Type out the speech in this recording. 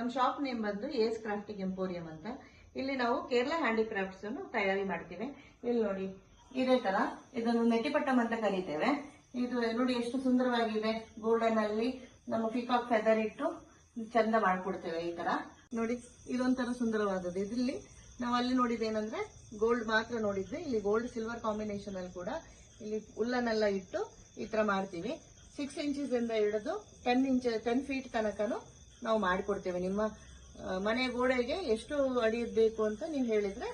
ನಮ್ಮ shop name ಬಂದು ಏಸ್ crafting emporium ಅಂತ. ಇಲ್ಲಿ ನಾವು ಕೇರಳ ಹ್ಯಾಂಡಿಕ್ರಾಫ್ಟ್ಸ್ ಅನ್ನು ತಯಾರಿ ಮಾಡ್ತೀವಿ. ಇಲ್ಲಿ ನೋಡಿ ಇದೇ ತರ ಇದನ್ನು ನೆಟಿಪಟ್ಟಂ ಅಂತ ಕರೀತೇವೆ. ಇದು ನೋಡಿ ಎಷ್ಟು ಸುಂದರವಾಗಿದೆ. ಗೋಲ್ಡನ್ ಅಲ್ಲಿ ನಮ್ಮ ಪಿಕಾಕ್ ಫೆದರ್ ಇಟ್ಟು ಚಂದ ಮಾಡ್ಕೊಡ್ತೇವೆ. ಈ ತರ ನೋಡಿ ಇದೊಂಥರ ಸುಂದರವಾದದ್ದು. ಇದ್ರಲ್ಲಿ ನಾವು ಅಲ್ಲಿ ನೋಡಿದ್ದೇನಂದ್ರೆ ಗೋಲ್ಡ್ ಮಾತ್ರ ನೋಡಿದ್ವಿ. ಇಲ್ಲಿ ಗೋಲ್ಡ್ ಸಿಲ್ವರ್ ಕಾಂಬಿನೇಷನ್ ಅಲ್ಲಿ ಕೂಡ ಇಲ್ಲಿ ಉಲ್ಲನ್ನೆಲ್ಲ ಇಟ್ಟು ಈ ತರ ಮಾಡ್ತೀವಿ. 6 ಇಂಚಸ್ ಇಂದ ಹಿಡಿದು 10 ಫೀಟ್ ತನಕನು ನಾವು ಮಾಡಿಕೊಡ್ತೇವೆ. ನಿಮ್ಮ ಮನೆ ಗೋಡೆಗೆ ಎಷ್ಟು ಅಡಿ ಬೇಕು ಅಂತ ನೀವು ಹೇಳಿದ್ರೆ